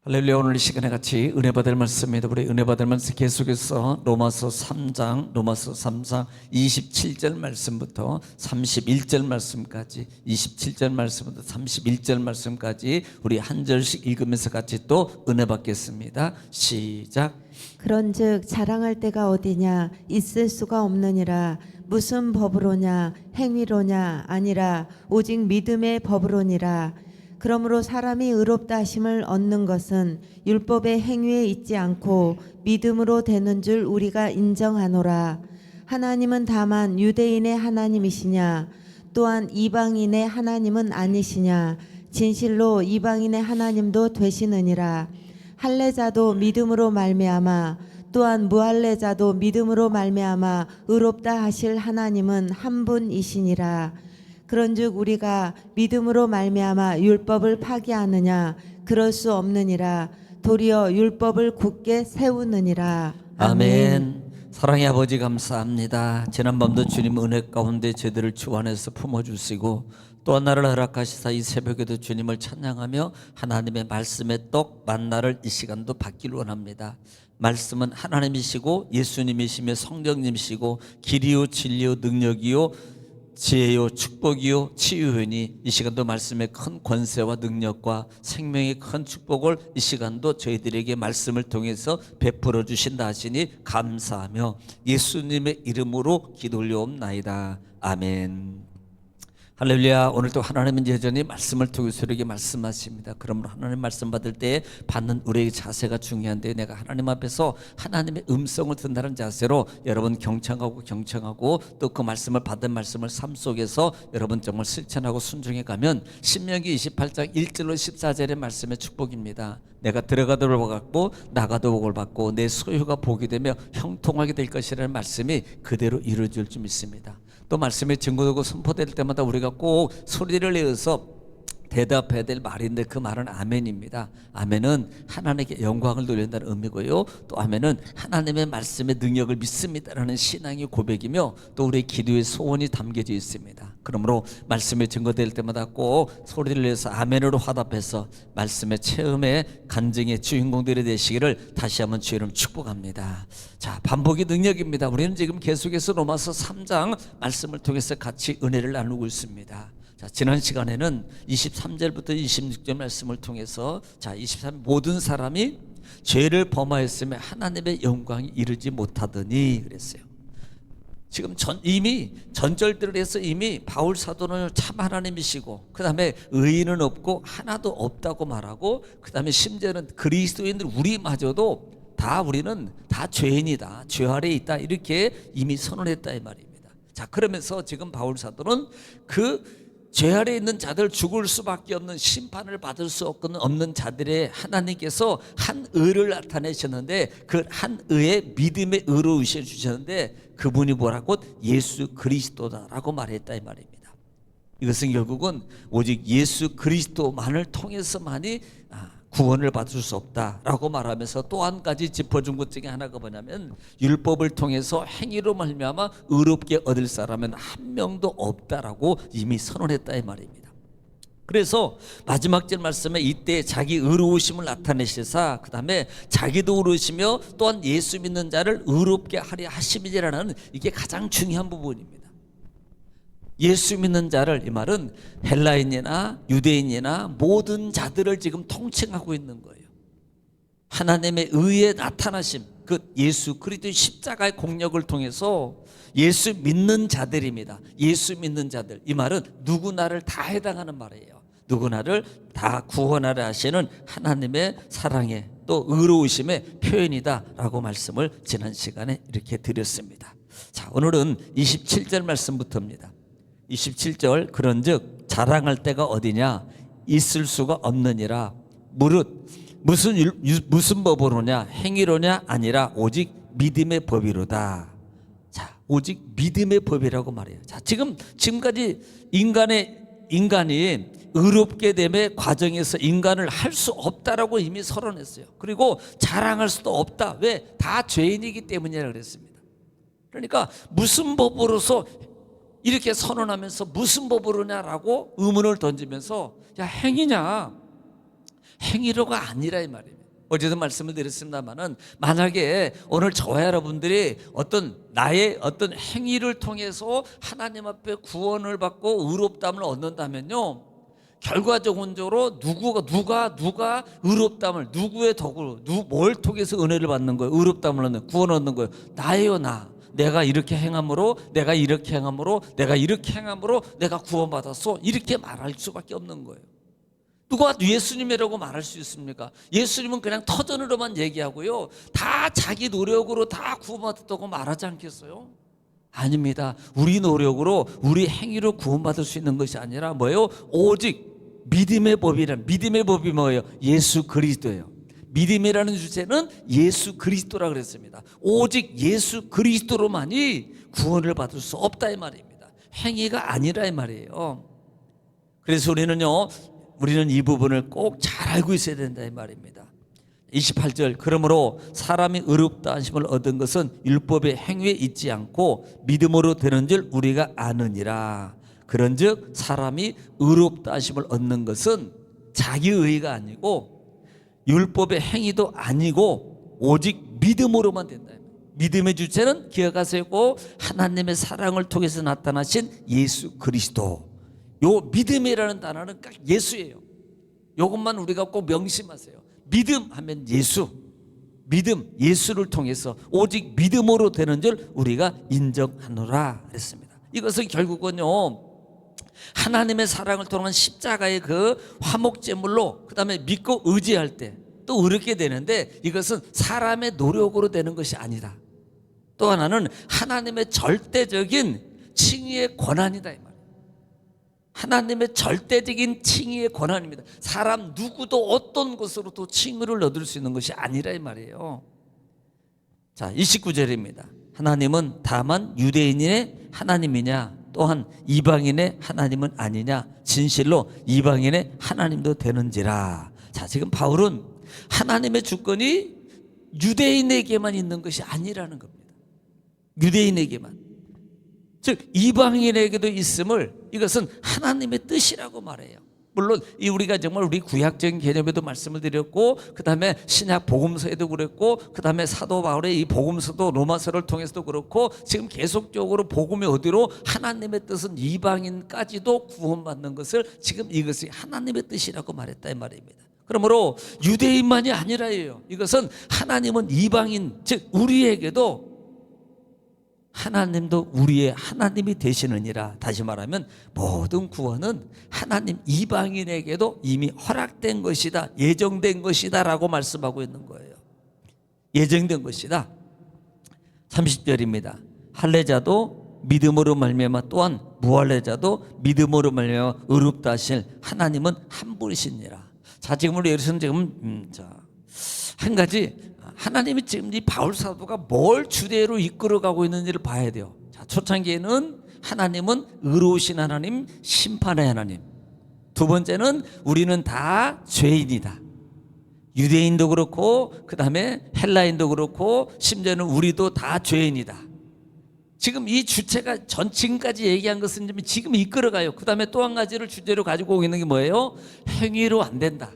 할렐루야. 오늘 이 시간에 같이 은혜 받을 말씀입니다. 우리 은혜 받을 말씀 계속해서 로마서 3장 27절 말씀부터 31절 말씀까지 27절 말씀부터 31절 말씀까지 우리 한 절씩 읽으면서 같이 또 은혜 받겠습니다. 시작. 그런즉 자랑할 데가 어디냐 있을 수가 없느니라. 무슨 법으로냐 행위로냐 아니라 오직 믿음의 법으로니라. 그러므로 사람이 의롭다 하심을 얻는 것은 율법의 행위에 있지 않고 믿음으로 되는 줄 우리가 인정하노라. 하나님은 다만 유대인의 하나님이시냐 또한 이방인의 하나님은 아니시냐. 진실로 이방인의 하나님도 되시느니라. 할례자도 믿음으로 말미암아 또한 무할례자도 믿음으로 말미암아 의롭다 하실 하나님은 한 분이시니라. 그런즉 우리가 믿음으로 말미암아 율법을 파기하느냐 그럴 수 없느니라. 도리어 율법을 굳게 세우느니라. 아멘. 사랑의 아버지 감사합니다. 지난밤도 주님 은혜 가운데 저희들을 주 안에서 품어주시고 또 하나를 허락하시사 이 새벽에도 주님을 찬양하며 하나님의 말씀의 떡 만나를 이 시간도 받기를 원합니다. 말씀은 하나님이시고 예수님이시며 성령님이시고 길이요 진리요 능력이요 지혜요 축복이요 치유이니 이 시간도 말씀의 큰 권세와 능력과 생명의 큰 축복을 이 시간도 저희들에게 말씀을 통해서 베풀어 주신다 하시니 감사하며 예수님의 이름으로 기도 올려옵나이다. 아멘. 할렐루야. 오늘도 하나님은 여전히 말씀을 통해서 우리에게 말씀하십니다. 그러므로 하나님 말씀 받을 때 받는 우리의 자세가 중요한데, 내가 하나님 앞에서 하나님의 음성을 듣는다는 자세로 여러분 경청하고 또 그 말씀을 받은 말씀을 삶 속에서 여러분 정말 실천하고 순종해 가면 신명기 28장 1절로 14절의 말씀의 축복입니다. 내가 들어가도 복을 받고 나가도 복을 받고 내 소유가 복이 되며 형통하게 될 것이라는 말씀이 그대로 이루어질 줄 믿습니다. 또 말씀이 증거되고 선포될 때마다 우리가 꼭 소리를 내어서 대답해야 될 말인데 그 말은 아멘입니다. 아멘은 하나님께 영광을 돌린다는 의미고요. 또 아멘은 하나님의 말씀의 능력을 믿습니다라는 신앙의 고백이며 또 우리의 기도의 소원이 담겨져 있습니다. 그러므로 말씀이 증거될 때마다 꼭 소리를 내서 아멘으로 화답해서 말씀의 체험의 간증의 주인공들이 되시기를 다시 한번 주의 이름 축복합니다. 자, 반복의 능력입니다. 우리는 지금 계속해서 로마서 3장 말씀을 통해서 같이 은혜를 나누고 있습니다. 자, 지난 시간에는 23절부터 26절 말씀을 통해서 23 모든 사람이 죄를 범하였으며 하나님의 영광이 이르지 못하더니 그랬어요. 지금 이미 전절들을 해서 이미 바울 사도는 참 하나님이시고 그 다음에 의인은 없고 하나도 없다고 말하고 그 다음에 심지어는 그리스도인들 우리마저도 우리는 다 죄인이다, 죄 아래에 있다 이렇게 이미 선언했다 이 말입니다. 자, 그러면서 지금 바울 사도는 그 죄 아래에 있는 자들, 죽을 수밖에 없는 심판을 받을 수 없는 자들의 하나님께서 한 의를 나타내셨는데 그 한 의에 믿음의 의로 의시해 주셨는데 그분이 뭐라고? 예수 그리스도다라고 말했다 이 말입니다. 이것은 결국은 오직 예수 그리스도만을 통해서만이 구원을 받을 수 없다라고 말하면서 또 한 가지 짚어준 것 중에 하나가 뭐냐면 율법을 통해서 행위로 말미암아 의롭게 얻을 사람은 한 명도 없다라고 이미 선언했다 이 말입니다. 그래서 마지막 절 말씀에 이때 자기 의로우심을 나타내시사 그 다음에 자기도 의로우시며 또한 예수 믿는 자를 의롭게 하려 하심이라는 이게 가장 중요한 부분입니다. 예수 믿는 자를, 이 말은 헬라인이나 유대인이나 모든 자들을 지금 통칭하고 있는 거예요. 하나님의 의에 나타나심, 그 예수 그리스도의 십자가의 공력을 통해서 예수 믿는 자들입니다. 예수 믿는 자들, 이 말은 누구나를 다 해당하는 말이에요. 누구나를 다 구원하려 하시는 하나님의 사랑의 또 의로우심의 표현이다라고 말씀을 지난 시간에 이렇게 드렸습니다. 자, 오늘은 27절 말씀부터입니다. 27절 그런즉 자랑할 데가 어디냐 있을 수가 없느니라. 무릇 무슨 법으로냐 행위로냐 아니라 오직 믿음의 법이로다. 자, 오직 믿음의 법이라고 말해요. 자, 지금까지 인간이 의롭게 됨의 과정에서 인간을 할 수 없다라고 이미 선언했어요. 그리고 자랑할 수도 없다. 왜? 다 죄인이기 때문이라 그랬습니다. 그러니까 무슨 법으로서 이렇게 선언하면서 무슨 법으로냐라고 의문을 던지면서 야, 행위로가 아니라 이 말입니다. 어제도 말씀을 드렸습니다만은 만약에 오늘 저와 여러분들이 어떤 나의 어떤 행위를 통해서 하나님 앞에 구원을 받고 의롭다함을 얻는다면요, 결과적으로 누가 의롭다함을, 누구의 덕으로, 뭘 통해서 은혜를 받는 거예요? 의롭다함을 얻는, 구원을 얻는 거예요. 나예요, 나. 내가 이렇게 행함으로, 내가 이렇게 행함으로, 내가 이렇게 행함으로 내가 구원받았어, 이렇게 말할 수밖에 없는 거예요. 누가 예수님이라고 말할 수 있습니까? 예수님은 그냥 터전으로만 얘기하고요, 다 자기 노력으로 다 구원받았다고 말하지 않겠어요? 아닙니다. 우리 노력으로, 우리 행위로 구원받을 수 있는 것이 아니라 뭐예요? 오직 믿음의 법이란, 믿음의 법이 뭐예요? 예수 그리스도예요. 믿음이라는 주제는 예수 그리스도라 그랬습니다. 오직 예수 그리스도로만이 구원을 받을 수 없다 이 말입니다. 행위가 아니라 이 말이에요. 그래서 우리는 이 부분을 꼭 잘 알고 있어야 된다 이 말입니다. 28절, 그러므로 사람이 의롭다 하심을 얻은 것은 율법의 행위에 있지 않고 믿음으로 되는 줄 우리가 아느니라. 그런즉 사람이 의롭다 하심을 얻는 것은 자기의 의가 아니고 율법의 행위도 아니고 오직 믿음으로만 된다. 믿음의 주체는 기억하세요. 하나님의 사랑을 통해서 나타나신 예수 그리스도. 요 믿음이라는 단어는 딱 예수예요. 요것만 우리가 꼭 명심하세요. 믿음 하면 예수, 믿음, 예수를 통해서 오직 믿음으로 되는 줄 우리가 인정하노라 그랬습니다. 이것은 결국은요, 하나님의 사랑을 통한 십자가의 그 화목제물로 그 다음에 믿고 의지할 때 또 의롭게 되는데, 이것은 사람의 노력으로 되는 것이 아니라 또 하나는 하나님의 절대적인 칭의의 권한이다 이 말이에요. 하나님의 절대적인 칭의의 권한입니다. 사람 누구도 어떤 것으로도 칭의를 얻을 수 있는 것이 아니라 이 말이에요. 자, 29절입니다. 하나님은 다만 유대인의 하나님이냐, 또한 이방인의 하나님은 아니냐, 진실로 이방인의 하나님도 되는지라. 자, 지금 바울은 하나님의 주권이 유대인에게만 있는 것이 아니라는 겁니다. 유대인에게만, 즉 이방인에게도 있음을, 이것은 하나님의 뜻이라고 말해요. 물론 우리가 정말 우리 구약적인 개념에도 말씀을 드렸고, 그 다음에 신약 복음서에도 그랬고, 그 다음에 사도 바울의 이 복음서도 로마서를 통해서도 그렇고, 지금 계속적으로 복음이 어디로, 하나님의 뜻은 이방인까지도 구원받는 것을 지금 이것이 하나님의 뜻이라고 말했다 이 말입니다. 그러므로 유대인만이 아니라예요. 이것은 하나님은 이방인, 즉 우리에게도 하나님도 우리의 하나님이 되시느니라. 다시 말하면 모든 구원은 하나님 이방인에게도 이미 허락된 것이다, 예정된 것이다 라고 말씀하고 있는 거예요. 예정된 것이다. 30절입니다. 할례자도 믿음으로 말미암아 또한 무할례자도 믿음으로 말미암아 의롭다 하실 하나님은 한 분이시니라. 자, 지금 우리 여기서는 지금 한 가지, 하나님이 지금 이 바울 사도가 뭘 주대로 이끌어가고 있는지를 봐야 돼요. 자, 초창기에는 하나님은 의로우신 하나님, 심판의 하나님. 두 번째는 우리는 다 죄인이다. 유대인도 그렇고, 그 다음에 헬라인도 그렇고, 심지어는 우리도 다 죄인이다. 지금 이 주체가 지금까지 얘기한 것은 지금 이끌어가요. 그 다음에 또 한 가지를 주제로 가지고 오고 있는 게 뭐예요? 행위로 안 된다.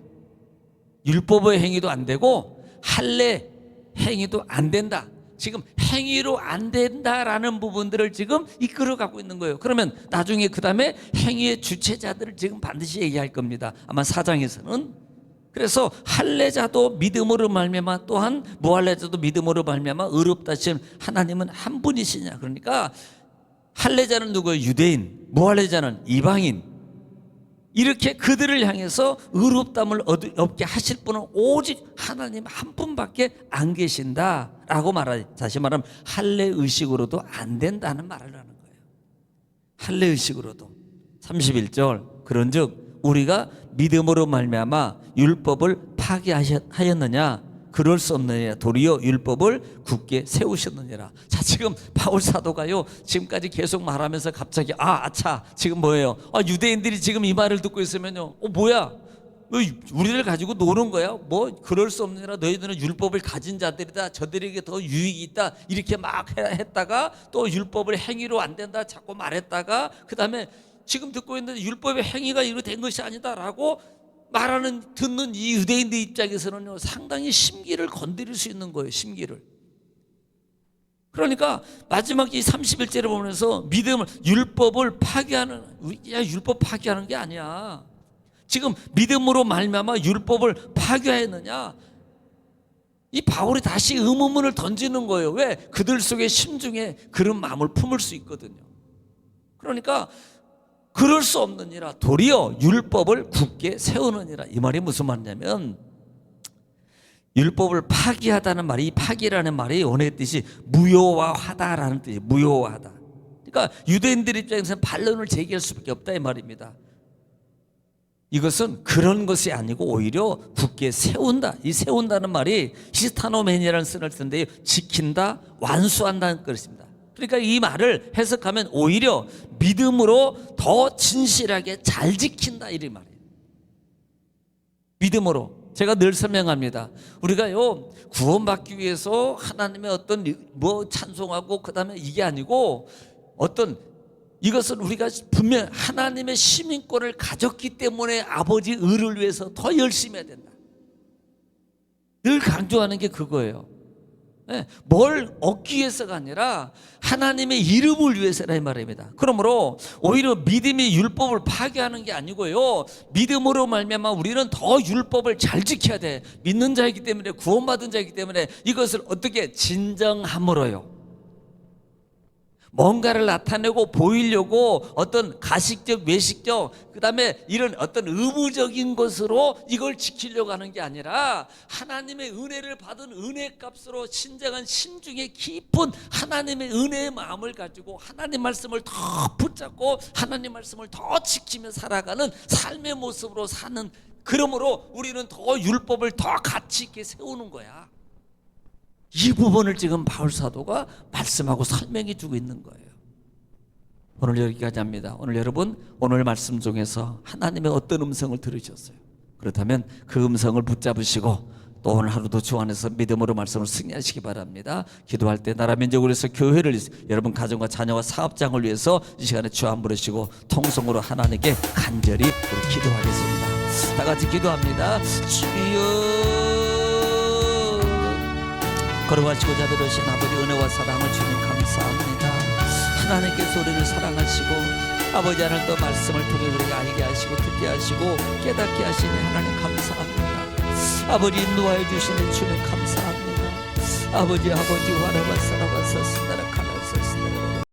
율법의 행위도 안 되고 할례 행위도 안 된다. 지금 행위로 안 된다라는 부분들을 지금 이끌어가고 있는 거예요. 그러면 나중에 그 다음에 행위의 주체자들을 지금 반드시 얘기할 겁니다. 아마 4장에서는. 그래서 할례자도 믿음으로 말미암아 또한 무할례자도 믿음으로 말미암아 의롭다 하신 하나님은 한 분이시냐. 그러니까 할례자는 누구예요? 유대인. 무할례자는 이방인. 이렇게 그들을 향해서 의롭다함을 얻게 하실 분은 오직 하나님 한 분밖에 안 계신다라고 말하지. 다시 말하면 할례 의식으로도 안 된다는 말을 하는 거예요. 할례 의식으로도. 31절, 그런즉 우리가 믿음으로 말미암아 율법을 파기하였느냐? 그럴 수 없느냐? 도리어 율법을 굳게 세우셨느니라. 자, 지금 바울 사도가요, 지금까지 계속 말하면서 갑자기 아차, 지금 뭐예요? 유대인들이 지금 이 말을 듣고 있으면요, 뭐야? 우리를 가지고 노는 거야? 뭐 그럴 수 없느니라. 너희들은 율법을 가진 자들이다. 저들에게 더 유익이 있다. 이렇게 막 했다가 또 율법을 행위로 안 된다 자꾸 말했다가 그 다음에 지금 듣고 있는데 율법의 행위가 이로 된 것이 아니다라고 말하는 듣는 이 유대인들 입장에서는요 상당히 심기를 건드릴 수 있는 거예요. 심기를. 그러니까 마지막 이 31절을 보면서 믿음을 율법을 파괴하는, 야 율법 파괴하는 게 아니야. 지금 믿음으로 말미암아 율법을 파괴했느냐? 이 바울이 다시 의문문을 던지는 거예요. 왜? 그들 속의 심중에 그런 마음을 품을 수 있거든요. 그러니까 그럴 수 없느니라 도리어 율법을 굳게 세우느니라. 이 말이 무슨 말이냐면 율법을 파기하다는 말이, 이 파기라는 말이 원의 뜻이 무효화하다라는 뜻이에요. 무효화하다. 그러니까 유대인들 입장에서는 반론을 제기할 수밖에 없다 이 말입니다. 이것은 그런 것이 아니고 오히려 굳게 세운다. 이 세운다는 말이 히스타노멘이라는 쓴을 쓰는데 지킨다, 완수한다는 것입니다. 그러니까 이 말을 해석하면 오히려 믿음으로 더 진실하게 잘 지킨다 이런 말이에요. 믿음으로. 제가 늘 설명합니다. 우리가요 구원받기 위해서 하나님의 어떤 뭐 찬송하고 그다음에 이게 아니고 어떤 이것은 우리가 분명 하나님의 시민권을 가졌기 때문에 아버지 의를 위해서 더 열심히 해야 된다. 늘 강조하는 게 그거예요. 네, 뭘 얻기 위해서가 아니라 하나님의 이름을 위해서라 이 말입니다. 그러므로 오히려 믿음이 율법을 파괴하는 게 아니고요 믿음으로 말미암아 우리는 더 율법을 잘 지켜야 돼. 믿는 자이기 때문에, 구원받은 자이기 때문에 이것을 어떻게 진정함으로요 뭔가를 나타내고 보이려고 어떤 가식적, 외식적, 그 다음에 이런 어떤 의무적인 것으로 이걸 지키려고 하는 게 아니라 하나님의 은혜를 받은 은혜값으로 진정한 심중에 깊은 하나님의 은혜의 마음을 가지고 하나님 말씀을 더 붙잡고 하나님 말씀을 더 지키며 살아가는 삶의 모습으로 사는, 그러므로 우리는 더 율법을 더 가치 있게 세우는 거야. 이 부분을 지금 바울 사도가 말씀하고 설명해 주고 있는 거예요. 오늘 여기까지 합니다. 오늘 여러분 오늘 말씀 중에서 하나님의 어떤 음성을 들으셨어요? 그렇다면 그 음성을 붙잡으시고 또 오늘 하루도 주 안에서 믿음으로 말씀을 승리하시기 바랍니다. 기도할 때 나라 민족을 위해서, 교회를 위해서, 여러분 가정과 사업장을 위해서 이 시간에 주 안 부르시고 통성으로 하나님께 간절히 우리 기도하겠습니다. 다 같이 기도합니다. 주여, 걸어가시고자 들으신 아버지 은혜와 사랑을 주님 감사합니다. 하나님께서 우리를 사랑하시고 아버지 하나님도 말씀을 통해 우리가 알게 하시고 듣게 하시고 깨닫게 하시니 하나님 감사합니다. 아버지 인도하여 주시는 주님 감사합니다. 아버지 화라바사라바사스나라